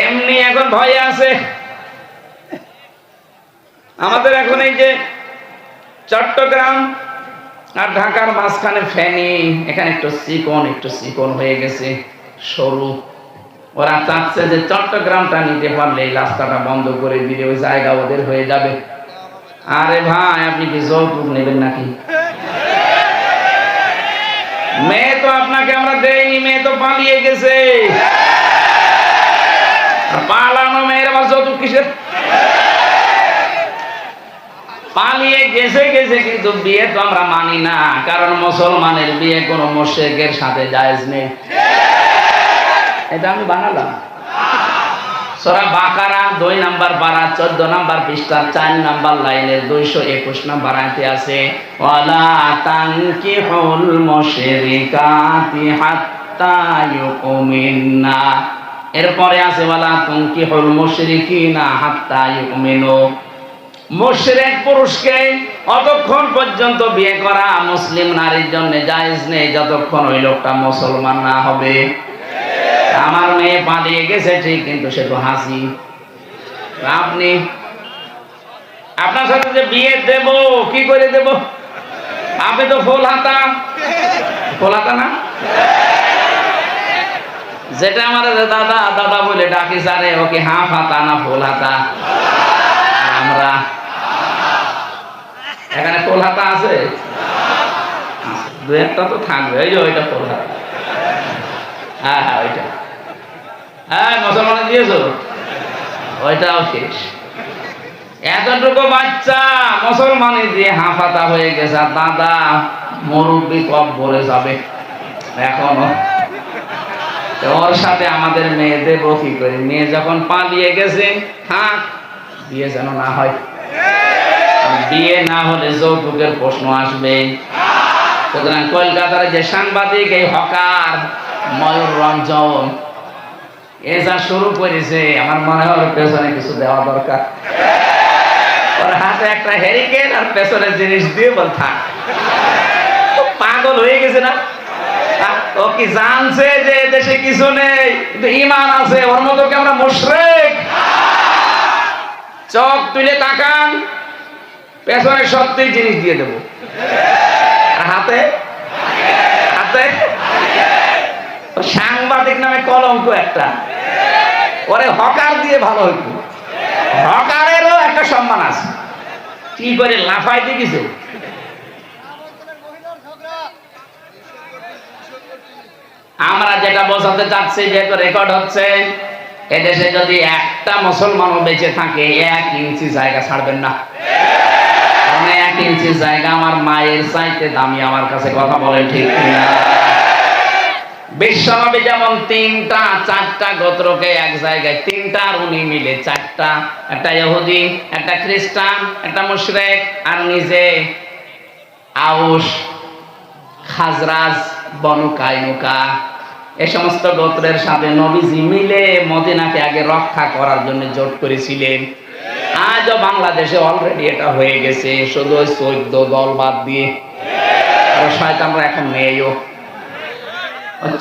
এমনি এখন ভয়ে আছে। আমাদের এখন এই যে চট্টগ্রাম আর ঢাকার মাঝখানে ফেনী, এখানে একটু চিকন হয়ে গেছে, সরু। ওরা চাচ্ছে যে চট্টগ্রামটা নিতে পারলে এই রাস্তাটা বন্ধ করে দিলে ওই জায়গা ওদের হয়ে যাবে। আরে ভাই, আপনি কি যৌতুক নেবেন নাকি? মেয়ে তো আপনাকে আমরা দেইনি, মেয়ে তো পালিয়ে গেছে। পালানো মেয়ের আবার যৌতুক কিসের? পালিয়ে গেছে কিন্তু বিয়ে তো আমরা মানি না, কারণ মুসলমানের বিয়ে কোনো মুশরিকের সাথে জায়েজ নেই। এটা আমি বানালাম। সূরা বাকারা 2 নাম্বার পারা 14 নাম্বার পৃষ্ঠা 4 নাম্বার লাইনের 221 নাম্বার আয়াতে আছে, ওয়ালা তানকিহুল মুশরিকাতি হাত্তা ইউমিননা। এরপরে আছে ওয়ালা তানকিহুল মুশরিকিনা হাত্তা ইউমিনু। মুশরিক পুরুষকে অতক্ষণ পর্যন্ত বিয়ে করা মুসলিম নারীর জন্য জায়েজ নেই যতক্ষণ ওই লোকটা মুসলমান না হবে। আমার মেয়ে পালিয়ে গেছে ঠিক, কিন্তু সে তো হাসি। আপনি আপনার সাথে যে বিয়ে দেব, কি করে দেব? আপনি তো ফুল হাতা না, যেটা আমার দাদা দাদা বলে ডাকি সারে, ওকে হাফ হাতা না ফুল হাতা? আমরা এখানে ফুল হাতা আছে, দু একটা তো থাকবে। এই যে ওইটা ফুল হাতা। হ্যাঁ, ওইটা। হ্যাঁ, মুসলমানে দিয়েছো, ওইটাও শেষ। এতটুকু বাচ্চা মুসলমানে দিয়ে হাফাতা হয়ে গেছে, আর দাদা মুরব্বি কব বলে যাবে এখনো। ওর সাথে আমাদের মেয়ে দেব কি করে? মেয়ে যখন পালিয়ে গেছে, থাক, বিয়ে যেন না হয়। বিয়ে না হলে যৌতুকের প্রশ্ন আসবে। সুতরাং কলকাতার যে সাংবাদিক, এই হকার ময়ূর রঞ্জন, এ যা শুরু করেছে, আমার মনে হয় ওর পেছনে কিছু দেওয়া দরকার। ওর হাতে একটা হেরিকেন আর পেছনে জিনিস দিয়ে বল থাক। পাগল হয়ে গেছে না? ও কি জানছে যে দেশে কিছু নেই, কিন্তু ঈমান আছে? ওর মতো কি আমরা মুশরিক? চোখ তুলে তাকান, পেছনে সত্যি জিনিস দিয়ে দেবো। হাতে সাংবাদিক নামে কলঙ্ক একটা। ওরে হকার দিয়ে ভালো হইতো, হকারেরও একটা সম্মান আছে। কি করে লাফাইতে কিছু। আমরা যেটা বোঝাতে চাচ্ছি, যেটা রেকর্ড হচ্ছে, এদেশে যদি একটা মুসলমানও বেঁচে থাকে, 1 ইঞ্চি জায়গা ছাড়বেন না। 1 ইঞ্চি জায়গা আমার মায়ের চাইতে দামি আমার কাছে, কথা বলেন ঠিক কিনা? বিশ্বনবী যেমন 3-4টা গোত্রকে এক জায়গায়, 3টা আর উনি মিলে 4টা, একটা ইহুদি, একটা খ্রিস্টান, একটা মুশরিক, আর নিজে আউস, খাজরাজ, বনু কায়নুকা, এই সমস্ত গোত্রের সাথে নবীজি মিলে মদিনাকে আগে রক্ষা করার জন্য জোট করেছিলেন। আজও বাংলাদেশে অলরেডি এটা হয়ে গেছে, শুধু 14 দল বাদ দিয়ে। আর শয়তানরা এখন নেইও।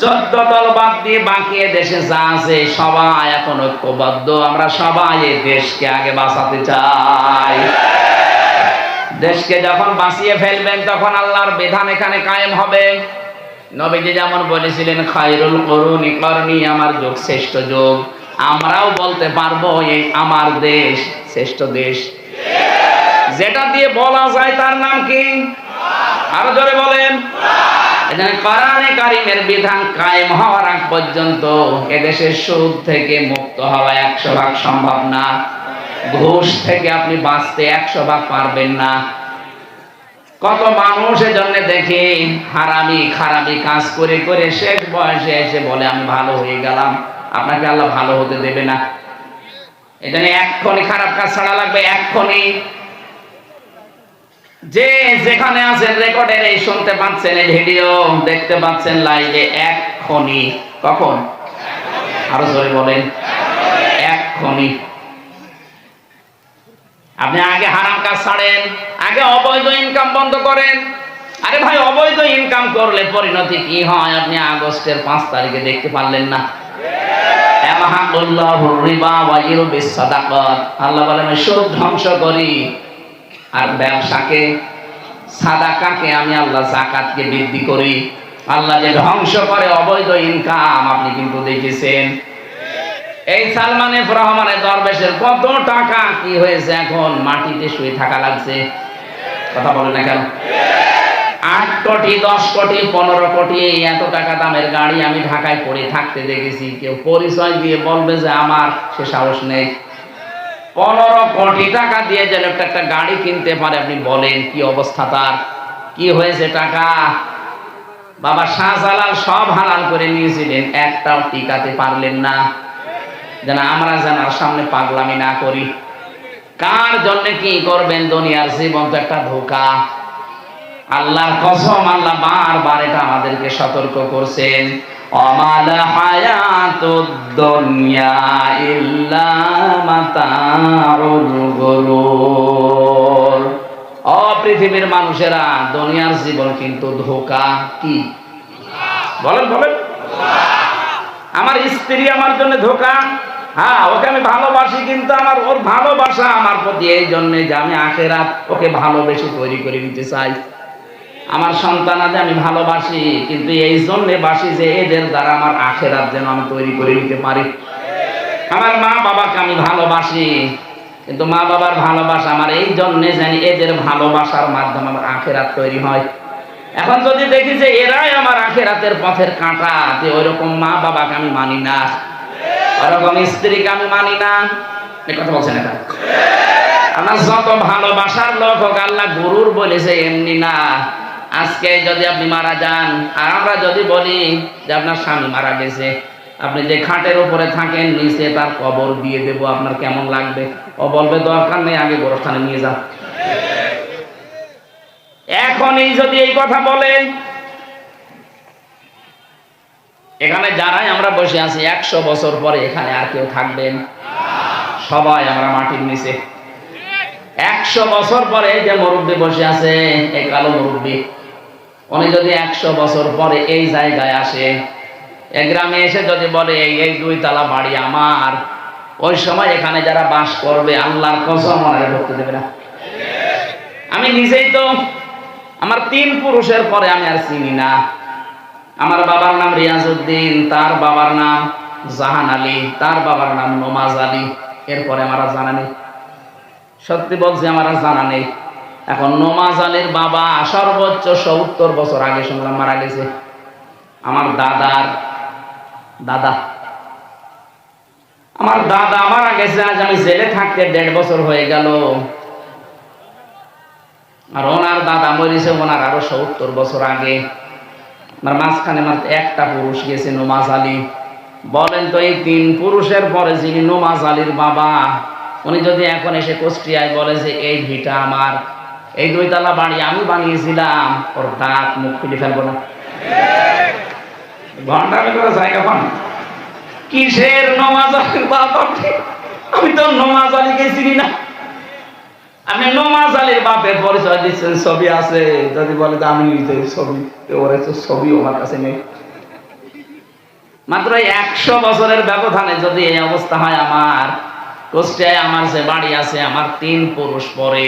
14 দল বাদ দিয়ে বাকি দেশে যা আছে সবাই এখন ঐক্যবদ্ধ। আমরা সবাই এই দেশকে আগে বাঁচাতে চাই। দেশকে যখন বাঁচিয়ে ফেলবেন, তখন আল্লাহর বিধান এখানে কায়েম হবে। নবীজি যেমন বলেছিলেন, খায়রুল কুরুনি করনি, আমার যুগ শ্রেষ্ঠ যুগ। আমরাও বলতে পারবো এই আমার দেশ শ্রেষ্ঠ দেশ। যেটা দিয়ে বলা যায় তার নাম কি? আরো জোরে বলেন। এখানে কোরআনে কারীমের বিধান কায়েম হওয়ার আগ পর্যন্ত এদেশের সুদ থেকে মুক্ত হওয়া 100% সম্ভব না। ঘুষ থেকে আপনি বাঁচতে 100% পারবেন না। কত মানুষের জন্য দেখি হারামি খারাপি কাজ করে করে শেষ বয়সে এসে বলে আমি ভালো হয়ে গেলাম। আপনাকে আল্লাহ ভালো হতে দেবে না। এখানে এক্ষুনি খারাপ কাজ ছাড়া লাগবে, এক্ষুনি। যে যেখানে আছেন, রেকর্ডের এই শুনতে পাচ্ছেন, এই ভিডিও দেখতে পাচ্ছেন লাইভে, এক্ষুনি। কখন? আরো জোরে বলেন, এক্ষুনি। আপনি আগে হারাম কাজ ছাড়েন, আগে অবৈধ ইনকাম বন্ধ করেন। আরে ভাই, অবৈধ ইনকাম করলে পরিণতি কি হয় আপনি আগস্টের 5 তারিখে দেখতে পারলেন না? ওয়ায়ামহাকুল্লাহুর রিবা ওয়া ইউরবিস সাদাকাত, আল্লাহ বলেন সুদ ধ্বংস করি আর ব্যবসাকে, সাদাকাকে আমি আল্লাহ যাকাতকে বৃদ্ধি করি। আল্লাহ যে ধ্বংস করে অবৈধ ইনকাম আপনি কিন্তু দেখেছেন। এই সালমান এফ রহমানের দরবেশের কত টাকা কি হয়েছে, এখন মাটিতে শুয়ে থাকা লাগছে। কথা বলে না কেন? 8 কোটি 10 কোটি 15 কোটি এত টাকা দামের গাড়ি আমি ঢাকায় পড়ে থাকতে দেখেছি। কেউ পরিচয় দিয়ে বলবে যে আমার সে সাহস নেই। 15 কোটি টাকা দিয়ে যে লোকটা একটা গাড়ি কিনতে পারে, আপনি বলেন কি অবস্থা তার, কি হয়েছে টাকা। বাবা শাহজালাল সব হালাল করে নিয়েছিলেন, একটাও টিকাতে পারলেন না। যেন আমরা যেন আর সামনে পাগলামি না করি। কার জন্য কি করবেন? দুনিয়ার জীবন তো একটা ধোঁকা। আল্লাহর কসম, আল্লাহ বারবার এটা আমাদেরকে সতর্ক করছেন। অমাল হায়াতুদ দুনিয়া ইল্লা মাতাউল গুরুর। ও পৃথিবীর মানুষেরা, দুনিয়ার জীবন কিন্তু ধোঁকা। কি বলেন বলেন? আমার স্ত্রী আমার জন্য ধোঁকা। হ্যাঁ, ওকে আমি ভালোবাসি, কিন্তু আমার ওর ভালোবাসা আমার প্রতি এই জন্যে যে আমি আখেরাত ওকে ভালোবেসে তৈরি করে নিতে চাই। আমার সন্তানাদের আমি ভালোবাসি, কিন্তু এই জন্যে বাসি যে এদের দ্বারা আমার আখেরাত যেন আমি তৈরি করে নিতে পারি। আমার মা বাবাকে আমি ভালোবাসি, কিন্তু মা বাবার ভালোবাসা আমার এই জন্যে জানি এদের ভালোবাসার মাধ্যমে আমার আখেরাত তৈরি হয়। এখন যদি দেখি যে এরাই আমার আখেরাতের পথের কাঁটা, যে ওইরকম মা বাবাকে আমি মানি না, ওরকম স্ত্রীকে আমি মানি না। এই কথা বলছেন এটা? আমার যত ভালোবাসার লোক হোক, আল্লাহ গুরুর বলেছে এমনি না। আজকে যদি আপনি মারা যান আর আমরা যদি বলি যে আপনার স্বামী মারা গেছে, আপনি যে খাটের উপরে থাকেন নিচে তার কবর দিয়ে দেব, আপনার কেমন লাগবে? ও বলবে দরকার নেই, আগে গোরস্থানে নিয়ে যান। এখনই যদি এই কথা বলেন, এখানে যারাই আমরা বসে আছি 100 বছর পরে এখানে আর কেউ থাকবেন? সবাই আমরা মাটির নিচে। 100 বছর পরে যে মুরব্বী বসে আছে, এই কালো মুরব্বী, উনি যদি 100 বছর পরে এই জায়গায় আসে, এই গ্রামে এসে যদি বলে এই 2 তলা বাড়ি আমার, ওই সময় এখানে যারা বাস করবে আল্লাহর কসম ওনারে ঢুকতে দেবে না। আমি নিজেই তো আমার 3 পুরুষের পরে আমি আর চিনি না। আমার বাবার নাম রিয়াজউদ্দিন, তার বাবার নাম জাহান আলী, তার বাবার নাম নমাজ আলী, এরপরে আমার জানা নেই। সত্যি বলছি, আমার জানা নেই। এখন নমাজ আলীর বাবা সর্বোচ্চ 70 বছর আগে শুনলাম মারা গেছে। আমার দাদার দাদা, আমার দাদা মারা গেছে, আজ আমি জেলে থাকতে 1.5 বছর হয়ে গেল। আর ওনার দাদা মরেছে ওনার আরো 70 বছর আগে। আমার মাঝখানে মাত্র একটা পুরুষ গেছে, নমাজ আলী। বলেন তো, এই 3 পুরুষের পরে যিনি নমাজ আলীর বাবা, উনি যদি এখন এসে কুষ্টিয়ায় বলে যে এই ভিটা আমার, এই 2 তলা বাড়ি আমি বানিয়েছিলাম, ওর দাঁত মুখ খুলে ফেলবো না। ঘন্টার করে জায়গা পান। কিসের নমাজ আলীর বাবা? আমি তো নমাজ আলীকে চিনি না। আপনি নমাজ আলীর বাপের পরিচয় দিচ্ছেন, ছবি আছে, যদি বলে যে আমি নিজে ছবি, ওর ছবি আমার কাছে নেই। মাত্র 100 বছরের ব্যবধানে যদি এই অবস্থা হয়, আমার কুষ্টিয়ায় আমার যে বাড়ি আছে, আমার 3 পুরুষ পরে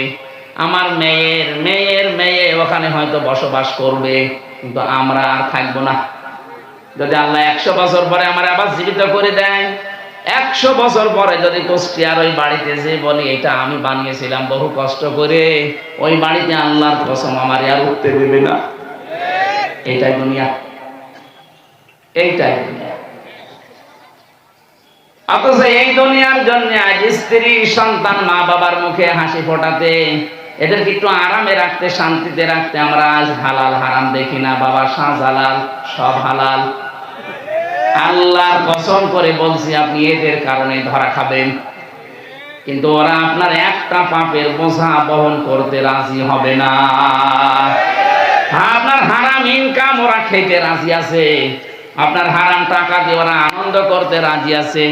আমার মেয়ের মেয়ের মেয়ে ওখানে হয়তো বসবাস করবে, কিন্তু আমরা আর থাকবো না। যদি আল্লাহ 100 বছর পরে আমার আবার জীবিত করে দেয়, 100 বছর পরে যদি কুষ্টিয়ার ওই বাড়িতে যে বলি এটা আমি বানিয়েছিলাম বহু কষ্ট করে, ওই বাড়িতে আল্লাহর কসম আমার আর উঠতে দেবে না। এইটাই দুনিয়া, এইটাই দুনিয়া। অথচ এই দুনিয়ার জন্য আজ স্ত্রী সন্তান মা বাবার মুখে হাসি ফোটাতে, এদেরকে একটু আরামে রাখতে শান্তিতে রাখতে আমরা আজ হালাল হারাম দেখি না। বাবা শাহজালাল সব হালাল। আল্লাহর কসম করে বলছি, আপনি এদের কারণে ধরা খাবেন, কিন্তু ওরা আপনার একটা পাপের বোঝা বহন করতে রাজি হবে না। আপনার হারাম ইনকাম ওরা খেতে রাজি আছে, আপনার হারাম টাকা দিয়ে ওরা আনন্দ করতে রাজি আছে,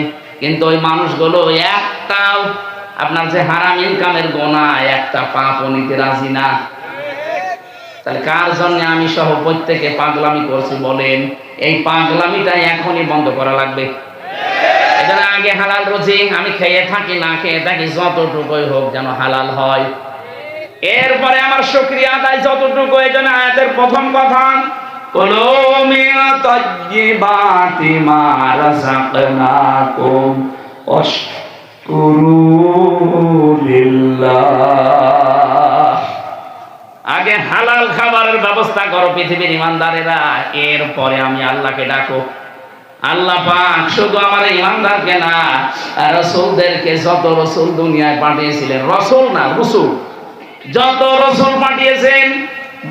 কিন্তু ওই মানুষগুলো একটাও আপনার যে হারাম ইনকামের গোনা একটা পাপও নিতে রাজি না। তাহলে কার জন্য আমি সহ প্রত্যেকে পাগলামি করছি বলেন? এই পাগলামিটা এখনই বন্ধ করা লাগবে। এজন্য আগে হালাল রুজি আমি খেয়ে থাকি না খেয়ে থাকি যতটুকুই হোক যেন হালাল হয়। এরপরে আমার শুকরিয়া আদায় যতটুকু। এজন্য আয়াতের প্রথম কথা কুলু মিন তাইয়্যিবাতি মা রাযাকনাকুম ওয়াশকুরু লিল্লাহ। আগে হালাল খাবারের ব্যবস্থা করো পৃথিবীর ইমানদারেরা, এরপরে আমি আল্লাহকে ডাকো। আল্লাহ পাক শুধু আমার ইমানদারকে না, রাসূলদেরকে, যত রাসূল দুনিয়ায় পাঠিয়েছিলেন, রাসূল না রাসূল, যত রাসূল পাঠিয়েছেন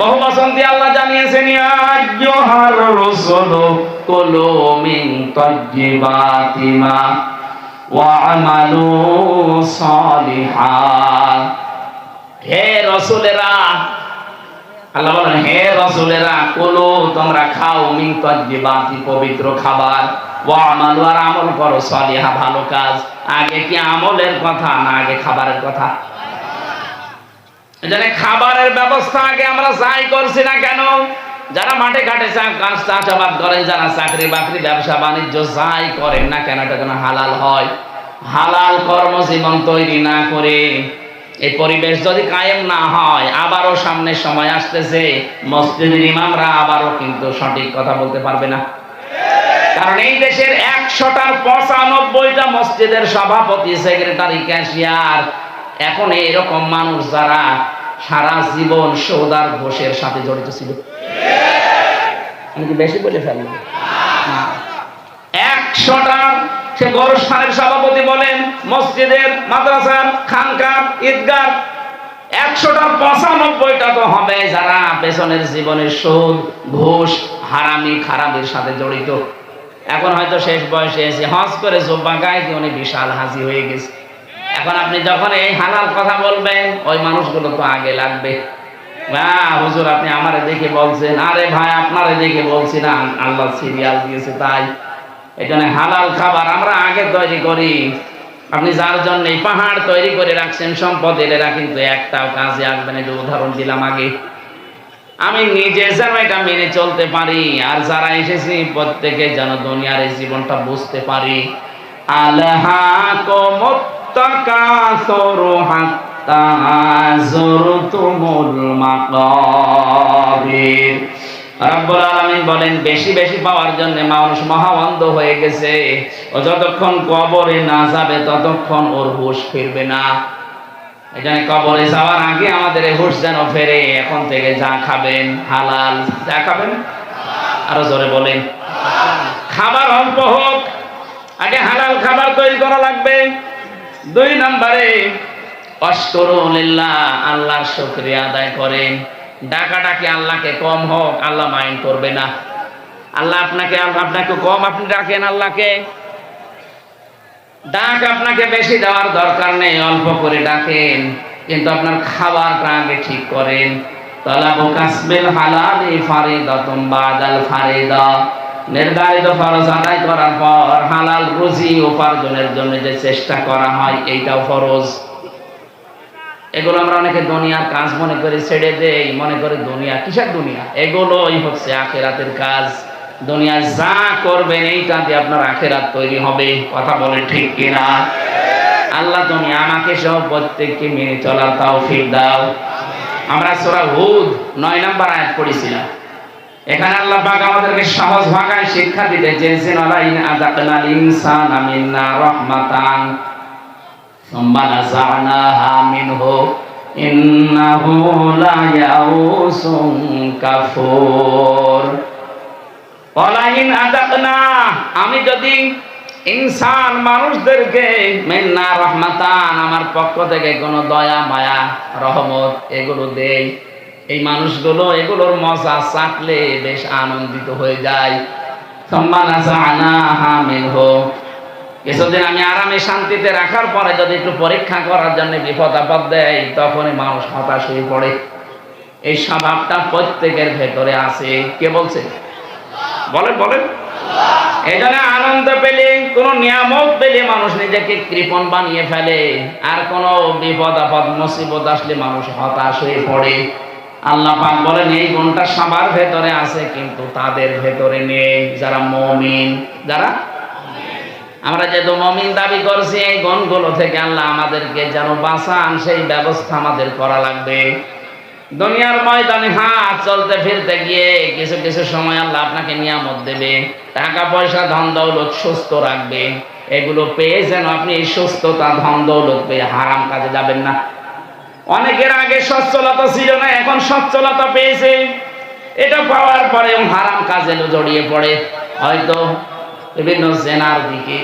বহু বচন দিয়ে আল্লাহ জানিয়েছেন ইয়া আইয়ুহার রাসূলু কুলু মিন তাইয়্যিবাতি মা ওয়া'মালু সালিহান। হে রাসূলেরা, আল্লাহ বলেন হে রাসূলেরা, কুলু তোমরা খাও, মিন তাইয়্যিবাতি পবিত্র খাবার, ওয়া'মালু আর আমল করো, সালিহা ভালো কাজ। আগে কি আমলের কথা না আগে খাবারের কথা? এজন্য খাবারের ব্যবস্থা আগে আমরা যাই করছি না কেন, যারা মাঠে ঘাটে চাষাবাদ করেন, যারা চাকরি বাকরি ব্যবসা বাণিজ্য যাই করেন না কেন, এটা যেন হালাল হয়। হালাল কর্মজীবন তৈরি না করে এই পরিবেশ যদি কায়েম না হয়, আবারও সামনের সময় আসতেছে মসজিদের ইমামরা আবারও কিন্তু সঠিক কথা বলতে পারবে না। কারণ এই দেশের 100টার 95টা মসজিদের সভাপতি, সেক্রেটারি, ক্যাশিয়ার এখন এরকম মানুষ যারা সারা জীবন সৌদার ঘোষের সাথে জড়িত ছিল। আমি কি বেশি বলে ফেললাম? 100টা সে গোরস্থানের সভাপতি বলেন, মসজিদের, মাদ্রাসার, খানকার, ঈদগাহ, 100টার 95টা তো হবে যারা পেছনের জীবনের সুদ, ঘুষ, হারামি, খারাপির সাথে জড়িত। এখন হয়তো শেষ বয়সে এসে হজ করে জুব্বা গায়ে দিয়ে উনি বিশাল হাজি হয়ে গেছে। এখন আপনি যখন এই হালাল কথা বলবেন, ওই মানুষগুলো তো আগে লাগবে। না হুজুর আপনি আমারে দেখে বলছেন, আরে ভাই আপনারে দেখে বলছি না, আল্লাহ সিরিয়াল দিয়েছে তাই। এখানে হালাল খাবার আমরা আগে তৈরি করি। আপনি যার জন্য এই পাহাড় তৈরি করে রাখছেন সম্পদের, এরা কিন্তু একটাও কাজে আসবে না। যে উদাহরণ দিলাম আগে, আমি নিজে যেন এটা মেনে চলতে পারি, আর যারা এসেছি প্রত্যেকে যেন দুনিয়ার এই জীবনটা বুঝতে পারি। আলহাকুমুত তাকাসুরু হাত্তা যুরতুমুল মাকাবির। রব্বুল আলামিন বলেন বেশি বেশি পাওয়ার জন্য মানুষ মহাবন্ধ হয়ে গেছে। ও যতক্ষণ কবরে না যাবে ততক্ষণ ওর হুঁশ ফিরবে না। এখানে কবরে যাওয়ার আগে আমাদের হুঁশ যেন ফেরে। এখন থেকে যা খাবেন হালাল, যা খাবেন আরো জোরে বলেন, খাবার অল্প হোক, আগে হালাল খাবার তৈরি করা লাগবে। 2 নম্বরে ওয়াশকুরু লিল্লাহ, আল্লাহর শুকরিয়া আদায় করেন। ডাকাডাকি আল্লাহকে কম হোক, আল্লাহ মাইন্ড করবে না। আল্লাহ আপনাকে কম আপনি ডাকেন আল্লাহকে, ডাক আপনাকে বেশি দেওয়ার দরকার নেই, অল্প করে ডাকেন, কিন্তু আপনার খাবারটা আগে ঠিক করেন। তালাবু কাসবিল হালালি ফারিদাতুন বাদাল ফারিদা, নির্ধারিত ফরজ আদায় করার পর হালাল রুজি উপার্জনের জন্য যে চেষ্টা করা হয় এইটাও ফরজ। এগুলো আমরা অনেকে দুনিয়ার কাজ মনে করে ছেড়ে দেই, মনে করে দুনিয়া কিসের দুনিয়া, এগুলোই হচ্ছে আখিরাতের কাজ। দুনিয়ায় যা করবেন এইটা দিয়ে আপনার আখিরাত তৈরি হবে। কথা বলেন ঠিক কিনা? আল্লাহ তুমি আমাকে সহ প্রত্যেককে মেনে চলার তৌফিক দাও। আমরা সূরা হুদ 9 নম্বর আয়াত পড়েছিলাম। এখানে আল্লাহ পাক আমাদেরকে সহজ ভাষায় শিক্ষা দিতে চেয়েছেন, আলাইন আযাকনাল ইনসানা মিন্না রাহমাতান সুম্মা নাযা'নাহা মিনহু ইন্নাহু লা ইয়াউসুন কাফুর। আলাইন আযাকনা, আমি যদি ইনসান মানুষদেরকে মিন্না রাহমাতান আমার পক্ষ থেকে কোনো দয়া মায়া রহমত এগুলো দেই, এই মানুষগুলো এগুলোর মজা চাকলে বেশ আনন্দিত হয়ে যায়। কিছুদিন আমি আরামে শান্তিতে রাখার পরে যদি একটু পরীক্ষা করার জন্য বিপদ আপদ দেয়, তখনই মানুষ হতাশ হয়ে পড়ে। এই স্বভাবটা প্রত্যেকের ভেতরে আছে। কে বলছে? বলেন বলেন। এই জন্য আনন্দ পেলে, কোন নিয়ামত পেলে মানুষ নিজেকে কৃপণ বানিয়ে ফেলে, আর কোন বিপদ আপদ মুসিবত আসলে মানুষ হতাশ হয়ে পড়ে। আল্লাহ পাক বলেন এই গুণটা সবার ভেতরে আছে, কিন্তু তাদের ভেতরে নেই যারা মুমিন। যারা আমরা যেহেতু মুমিন দাবি করছি, এই গুণগুলো থেকে আল্লাহ আমাদেরকে যেন বাঁচান, সেই ব্যবস্থা আমাদের করা লাগবে। দুনিয়ার ময়দানে হাত চলতে ফিরতে গিয়ে কিছু কিছু সময় আল্লাহ আপনাকে নিয়ামত দেবে, টাকা পয়সা ধন দৌলত সুস্থ রাখবে। এগুলো পেয়ে যেন আপনি এই সুস্থতা ধন দৌলত পেয়ে হারাম কাজে যাবেন না। অনেকের আগে সচ্ছলতা ছিল না, এখন সচ্ছলতা পেয়েছে, এটা পাওয়ার পরে হারাম কাজে জড়িয়ে পড়ে, হয়তো বিভিন্ন জেনার দিকে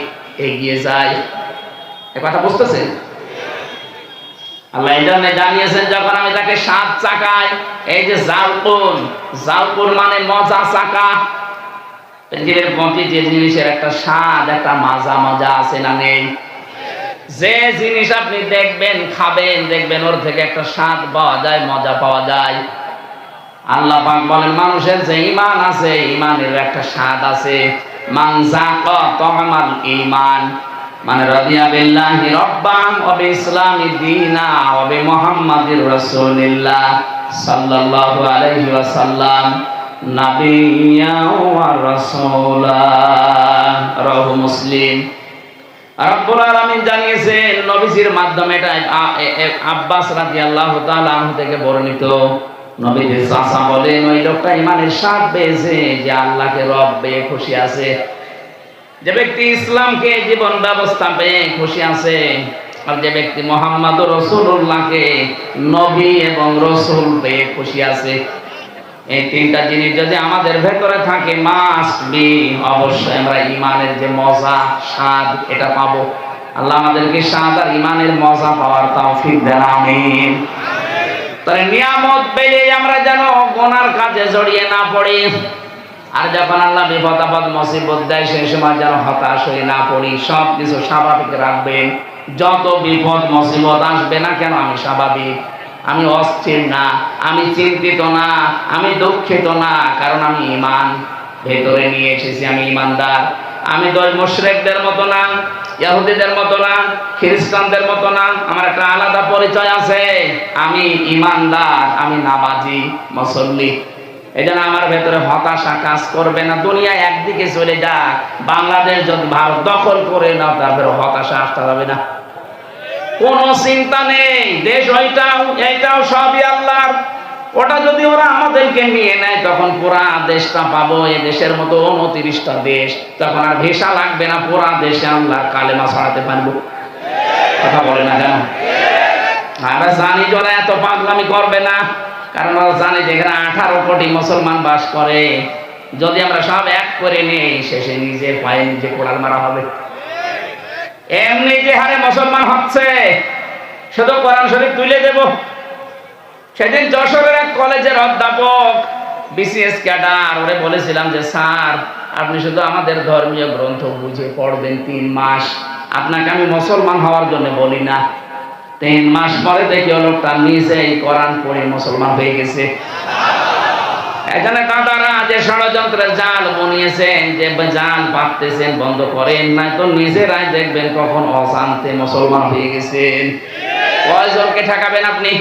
এগিয়ে যায়। এ কথা বুঝতেছেন? আল্লাহ এই জন্য জানিয়েছেন, যখন আমি তাকে 7 চাকায়, এই যে জালকুন মানে মজা চাকা, পৃথিবীর প্রতিটি জিনিসের একটা স্বাদ, একটা মজা আছে না নেই? যে জিনিস আপনি দেখবেন, খাবেন, দেখবেন ওর থেকে একটা স্বাদ পাওয়া যায়, মজা পাওয়া যায়। আল্লাহ পাক বলেন, মানুষের যে ঈমান আছে, ঈমানের একটা স্বাদ আছে। মান যাকা তামাল ঈমান, মানে রাদিয়া বিল্লাহি রাব্বান ওয়া বিইসলামি দীনা ওয়া বিমুহাম্মাদির রাসূলিল্লাহ সাল্লাল্লাহু আলাইহি ওয়াসাল্লাম নাবিয়্যা ওয়া রাসূলা। রাহু মুসলিম। রব্বুল আলামিন জানিয়েছেন নবীজির মাধ্যমে, এটা আব্বাস রাদিয়াল্লাহু তাআলা আনহু থেকে বর্ণিত। নবীজির চাচা বলেন, ওই লোকটা ঈমানের স্বাদ পেয়েছে যে আল্লাহকে রব পেয়ে খুশি আছে। যে ব্যক্তি ইসলামকে জীবন ব্যবস্থা পেয়ে খুশি আছে, আর যে ব্যক্তি মুহাম্মদুর রাসূলুল্লাহকে নবী এবং রাসূল পেয়ে খুশি আছে, এই তিনটা জিনিস যদি আমাদের ভেতরে থাকে, মাস্ট বি, অবশ্যই আমরা ঈমানের যে মজা, স্বাদ, এটা পাবো। আল্লাহ আমাদেরকে স্বাদ আর ঈমানের মজা পাওয়ার তৌফিক দেন, আমিন। তাহলে নিয়ামত পেলে আমরা যেন গুনার কাজে জড়িয়ে না পড়ি, আর যখন আল্লাহ বিপদ আপদ মুসিবত দেয়, সেই সময় যেন হতাশ হয়ে না পড়ি। সব কিছু স্বাভাবিক রাখবেন। যত বিপদ মুসিবত আসবে না কেন, আমি স্বাভাবিক, আমি অস্থির না, আমি চিন্তিত না, আমি দুঃখিত না, কারণ আমি ঈমান ভেতরে নিয়ে এসেছি, আমি ঈমানদার। আমি তো মুশরিকদের মতো না, ইহুদিদের মতো না, খ্রিস্টানদের মতো না, আমার একটা আলাদা পরিচয় আছে। আমি ঈমানদার, আমি নামাজি, মুসল্লি। এজন্য আমার ভেতরে হতাশা কাজ করবে না। দুনিয়া একদিকে চলে যাক, বাংলাদেশ যদি ভারত দখল করে নাও, তারপরে হতাশা আসতে হবে না, কোনো চিন্তা নেই। দেশ ওইটাও এইটাও সবই আল্লাহর। ওটা যদি ওরা আমাদেরকে নিয়ে নেয়, তখন পুরা দেশটা পাবো। এই দেশের মতো 29টা দেশ, তখন আর ভিসা লাগবে না, পুরা দেশে আল্লাহর কালেমা ছড়াতে পারবো। কথা বলে না কেন? আমরা জানি যে ওরা এত পাগলামি করবে না, কারণ ওরা জানে যে এখানে 18 কোটি মুসলমান বাস করে। যদি আমরা সব এক করে নেই, শেষে নিজের পায়ে নিজে কোড়াল মারা হবে। এমনি যে হারে মুসলমান হচ্ছে, শুধু কোরআন শরীফ তুলে দেব। সেদিন যশোরের এক কলেজের অধ্যাপক, বিসিএস ক্যাডার, ওরে বলেছিলাম যে স্যার, আপনি শুধু আমাদের ধর্মীয় গ্রন্থ বুঝে পড়বেন 3 মাস, আপনাকে আমি মুসলমান হওয়ার জন্য বলি না। 3 মাস পরে দেখি লোকটা নিজেই কোরআন পড়ে মুসলমান হয়ে গেছে। এখানে দাদারা যে ষড়যন্ত্রের জাল বুনিয়েছেন, যে জাল পাততেছেন, বন্ধ করেন, নাই তো নিজেরাই দেখবেন কখন অশান্তি মুসলমান হয়ে গেছেন। কয়জনকে ঠেকাবেন আপনি?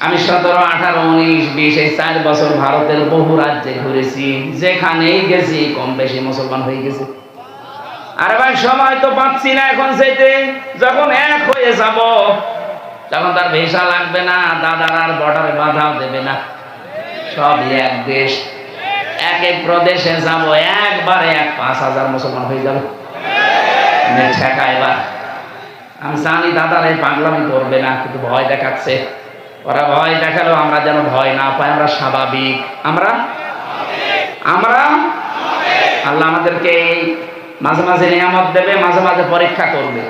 আমি 17, 18, 19, 20 এই 4 বছর ভারতের বহু রাজ্যে ঘুরেছি, যেখানেই গেছি কম বেশি মুসলমান হয়ে গেছে। আরে ভাই, সময় তো পাচ্ছি না এখন যেতে। যখন এক হয়ে যাব, তখন তার ভিসা লাগবে না, দাদার আর বর্ডারে বাধাও দেবে না। সব এক দেশ, এক এক প্রদেশে যাব, একবারে 5,000 মুসলমান হয়ে যাবে। ঠেকা এবার। আমি জানি দাদার এই পাগলামি করবে না, কিন্তু ভয় দেখাচ্ছে। ওরা ভয় দেখালো, আমরা যেন ভয় না পাই, আমরা স্বাভাবিক। আমরা আল্লাহ আমাদেরকে মাঝে মাঝে নিয়ামত দেবে, মাঝে মাঝে পরীক্ষা করবে।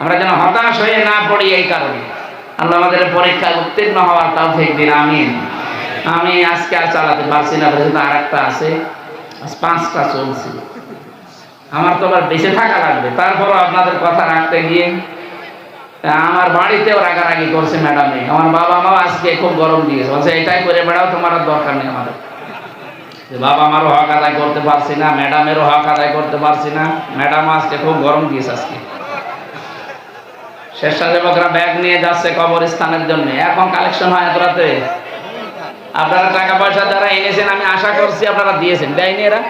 আমরা যেন হতাশ হয়ে না পড়ি, এই কারণে আল্লাহ আমাদের পরীক্ষায় উত্তীর্ণ হওয়ার তৌফিক দিন, আমিন। আমি আজকে আর চালাতে পারছি না, যেহেতু আর একটা আছে, 5টা চলছে। আমার তো আবার বেঁচে থাকা লাগবে, তারপরও আপনাদের কথা রাখতে গিয়ে আমার বাড়িতেও রাগারাগি করছে ম্যাডামে। আমার বাবা মাও আজকে খুব গরম দিয়েছে, বলছে এটাই করে বেড়াও, তোমার আর দরকার নেই আমাদের। বাবা আমারও হক আদায় করতে পারছি না, ম্যাডামেরও হক আদায় করতে পারছি না। ম্যাডাম আজকে খুব গরম দিয়েছে। আজকে স্বেচ্ছাসেবকরা ব্যাগ নিয়ে যাচ্ছে কবরস্থানের জন্য, এখন কালেকশন হয় এত রাতে। আপনারা টাকা পয়সা যারা এনেছেন, আমি আশা করছি আপনারা দিয়েছেন, দেয়নি এরা?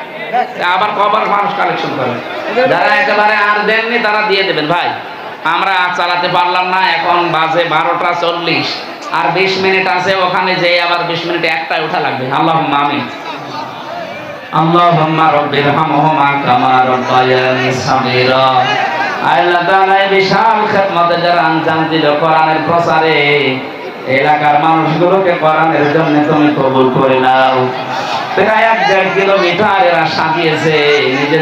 আবার কবার মানুষ কালেকশন করে। যারা একেবারে আর দেননি তারা দিয়ে দেবেন ভাই। আমরা আর চালাতে পারলাম না, এখন বাজে 12টা 40, আর 20 মিনিট আছে, ওখানে যেয়ে আবার 20 মিনিটে একটাই ওঠা লাগবে। আল্লাহুম্মা আমিন। আল্লাহুম্মা রাব্বিরহামহুমা কামা রাব্বায়ানি সাগীরা। আল্লাহ তাআলা এই বিশাল খেদমতে যারা আঞ্জাম দিল কোরআনের প্রচারে, এলাকার মানুষগুলোকে কোরআনের জন্য তুমি কবুল করে নাও। প্রায় 1.5 কিলোমিটার এরা সাজিয়েছে নিজের